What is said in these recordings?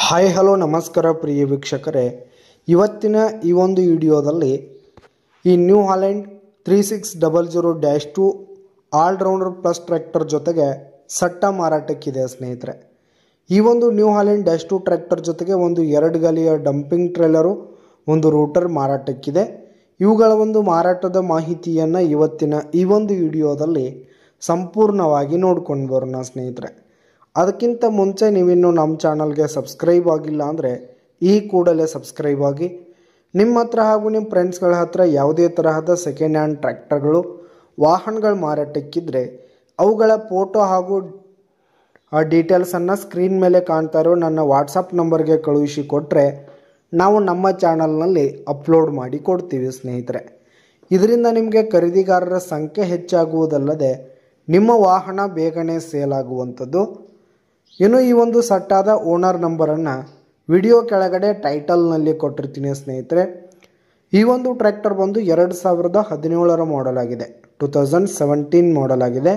Hi hello ನಮಸ್ಕಾರ ಪ್ರಿಯ ವೀಕ್ಷಕರೇ, ಇವತ್ತಿನ ಈ ಒಂದು ವಿಡಿಯೋದಲ್ಲಿ ಈ New Holland 3600-2 allrounder plus tractor ಜೊತೆಗೆ ಸಟ್ಟ ಮಾರಾಟಕ್ಕಿದೆ ಸ್ನೇಹಿತರೆ. ಈ ಒಂದು ನ್ಯೂ ಹಾಲೆಂಡ್ -2 ಟ್ರ್ಯಾಕ್ಟರ್ ಜೊತೆಗೆ ಒಂದು 2 ಗಾಲಿಯ ಡಂಪಿಂಗ್ ಟ್ರೇಲರು, ಒಂದು ರೂಟರ್ ಮಾರಾಟಕ್ಕಿದೆ. ಇವುಗಳ ಒಂದು ಮಾರಾಟದ ಮಾಹಿತಿಯನ್ನು ಇವತ್ತಿನ ಈ ಒಂದು ವಿಡಿಯೋದಲ್ಲಿ ಸಂಪೂರ್ಣವಾಗಿ ನೋಡ್ಕೊಂಡು ಬರೋಣ ಸ್ನೇಹಿತರೆ. ಅದಕ್ಕಿಂತ ಮುಂಚೆ ನೀವಿನ್ನೂ ನಮ್ಮ ಚಾನಲ್ಗೆ ಸಬ್ಸ್ಕ್ರೈಬ್ ಆಗಿಲ್ಲ ಅಂದರೆ ಈ ಕೂಡಲೇ ಸಬ್ಸ್ಕ್ರೈಬ್ ಆಗಿ. ನಿಮ್ಮ ಹತ್ರ ಹಾಗೂ ನಿಮ್ಮ ಫ್ರೆಂಡ್ಸ್ಗಳ ಹತ್ರ ಯಾವುದೇ ತರಹದ ಸೆಕೆಂಡ್ ಹ್ಯಾಂಡ್ ಟ್ರ್ಯಾಕ್ಟರ್ಗಳು, ವಾಹನಗಳು ಮಾರಾಟಕ್ಕಿದ್ರೆ ಅವುಗಳ ಫೋಟೋ ಹಾಗೂ ಡೀಟೇಲ್ಸನ್ನು ಸ್ಕ್ರೀನ್ ಮೇಲೆ ಕಾಣ್ತಾ ಇರೋ ನನ್ನ ವಾಟ್ಸಪ್ ನಂಬರ್ಗೆ ಕಳುಹಿಸಿ ಕೊಟ್ಟರೆ ನಾವು ನಮ್ಮ ಚಾನಲ್ನಲ್ಲಿ ಅಪ್ಲೋಡ್ ಮಾಡಿ ಕೊಡ್ತೀವಿ ಸ್ನೇಹಿತರೆ. ಇದರಿಂದ ನಿಮಗೆ ಖರೀದಿಗಾರರ ಸಂಖ್ಯೆ ಹೆಚ್ಚಾಗುವುದಲ್ಲದೆ ನಿಮ್ಮ ವಾಹನ ಬೇಗನೆ ಸೇಲ್ ಆಗುವಂಥದ್ದು. ಇನ್ನು ಈ ಒಂದು ಸಟ್ಟಾದ ಓನರ್ ನಂಬರನ್ನು ವಿಡಿಯೋ ಕೆಳಗಡೆ ಟೈಟಲ್ನಲ್ಲಿ ಕೊಟ್ಟಿರ್ತೀನಿ ಸ್ನೇಹಿತರೆ. ಈ ಒಂದು ಟ್ರ್ಯಾಕ್ಟರ್ ಬಂದು 2017 ಮಾಡೆಲ್ ಆಗಿದೆ, 2017 ಮಾಡೆಲ್ ಆಗಿದೆ.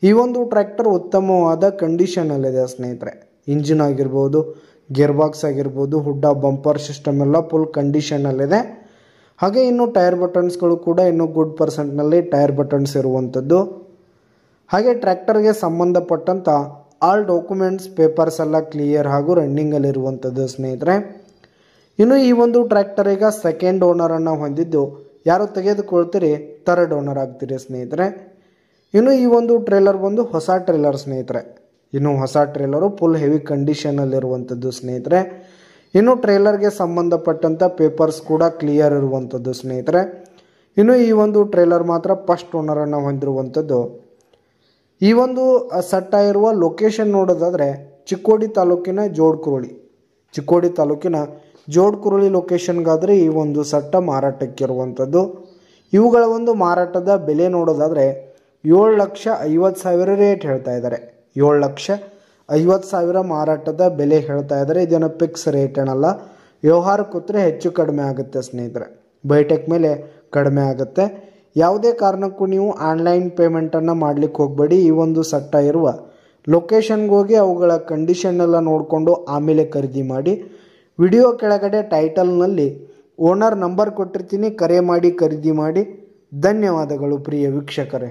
ಈ ಒಂದು ಟ್ರ್ಯಾಕ್ಟರ್ ಉತ್ತಮವಾದ ಕಂಡೀಷನಲ್ಲಿದೆ ಸ್ನೇಹಿತರೆ. ಇಂಜಿನ್ ಆಗಿರ್ಬೋದು, ಗೇರ್ ಬಾಕ್ಸ್ ಆಗಿರ್ಬೋದು, ಹುಡ್ಡ ಬಂಪರ್ ಸಿಸ್ಟಮ್ ಎಲ್ಲ ಫುಲ್ ಕಂಡೀಷನಲ್ಲಿದೆ. ಹಾಗೆ ಇನ್ನು ಟೈರ್ ಬಟನ್ಸ್ಗಳು ಕೂಡ ಇನ್ನೂ ಗುಡ್ ಪರ್ಸೆಂಟ್ನಲ್ಲಿ ಟೈರ್ ಬಟನ್ಸ್ ಇರುವಂಥದ್ದು. ಹಾಗೆ ಟ್ರ್ಯಾಕ್ಟರ್ಗೆ ಸಂಬಂಧಪಟ್ಟಂಥ ಆಲ್ ಡಾಕ್ಯುಮೆಂಟ್ಸ್ ಪೇಪರ್ಸ್ ಎಲ್ಲ ಕ್ಲಿಯರ್ ಹಾಗೂ ರನ್ನಿಂಗಲ್ಲಿರುವಂಥದ್ದು ಸ್ನೇಹಿತರೆ. ಇನ್ನು ಈ ಒಂದು ಟ್ರ್ಯಾಕ್ಟರ್ ಈಗ ಸೆಕೆಂಡ್ ಓನರನ್ನು ಹೊಂದಿದ್ದು, ಯಾರು ತೆಗೆದುಕೊಳ್ತೀರಿ ಥರ್ಡ್ ಓನರ್ ಆಗ್ತೀರಿ ಸ್ನೇಹಿತರೆ. ಇನ್ನು ಈ ಒಂದು ಟ್ರೇಲರ್ ಬಂದು ಹೊಸ ಟ್ರೇಲರ್ ಸ್ನೇಹಿತರೆ. ಇನ್ನು ಹೊಸ ಟ್ರೇಲರು ಫುಲ್ ಹೆವಿ ಕಂಡೀಷನಲ್ಲಿರುವಂಥದ್ದು ಸ್ನೇಹಿತರೆ. ಇನ್ನು ಟ್ರೇಲರ್ಗೆ ಸಂಬಂಧಪಟ್ಟಂಥ ಪೇಪರ್ಸ್ ಕೂಡ ಕ್ಲಿಯರ್ ಇರುವಂಥದ್ದು ಸ್ನೇಹಿತರೆ. ಇನ್ನು ಈ ಒಂದು ಟ್ರೇಲರ್ ಮಾತ್ರ ಫಸ್ಟ್ ಓನರನ್ನು ಹೊಂದಿರುವಂಥದ್ದು. ಈ ಒಂದು ಸಟ್ಟ ಇರುವ ಲೊಕೇಶನ್ ನೋಡೋದಾದರೆ ಚಿಕ್ಕೋಡಿ ತಾಲೂಕಿನ ಜೋಡ್ಕುರುಳಿ ಲೊಕೇಶನ್ಗಾದರೆ ಈ ಒಂದು ಸಟ್ಟ ಮಾರಾಟಕ್ಕಿರುವಂಥದ್ದು. ಇವುಗಳ ಒಂದು ಮಾರಾಟದ ಬೆಲೆ ನೋಡೋದಾದರೆ 7,50,000 ರೇಟ್ ಹೇಳ್ತಾ ಇದ್ದಾರೆ. 7,50,000 ಮಾರಾಟದ ಬೆಲೆ ಹೇಳ್ತಾ ಇದ್ದಾರೆ. ಇದನ್ನು ಫಿಕ್ಸ್ ರೇಟ್ ಏನಲ್ಲ, ವ್ಯವಹಾರ ಕೂತ್ರೆ ಹೆಚ್ಚು ಕಡಿಮೆ ಆಗುತ್ತೆ ಸ್ನೇಹಿತರೆ. ಬೈಟೆಕ್ ಮೇಲೆ ಕಡಿಮೆ ಆಗುತ್ತೆ. ಯಾವುದೇ ಕಾರಣಕ್ಕೂ ನೀವು ಆನ್ಲೈನ್ ಪೇಮೆಂಟನ್ನು ಮಾಡಲಿಕ್ಕೆ ಹೋಗಬೇಡಿ. ಈ ಒಂದು ಸಟ್ಟ ಇರುವ ಲೊಕೇಶನ್ಗೆ ಹೋಗಿ ಅವುಗಳ ಕಂಡೀಷನ್ನೆಲ್ಲ ನೋಡಿಕೊಂಡು ಆಮೇಲೆ ಖರೀದಿ ಮಾಡಿ. ವಿಡಿಯೋ ಕೆಳಗಡೆ ಟೈಟಲ್ನಲ್ಲಿ ಓನರ್ ನಂಬರ್ ಕೊಟ್ಟಿರ್ತೀನಿ, ಕರೆ ಮಾಡಿ ಖರೀದಿ ಮಾಡಿ. ಧನ್ಯವಾದಗಳು ಪ್ರಿಯ ವೀಕ್ಷಕರೇ.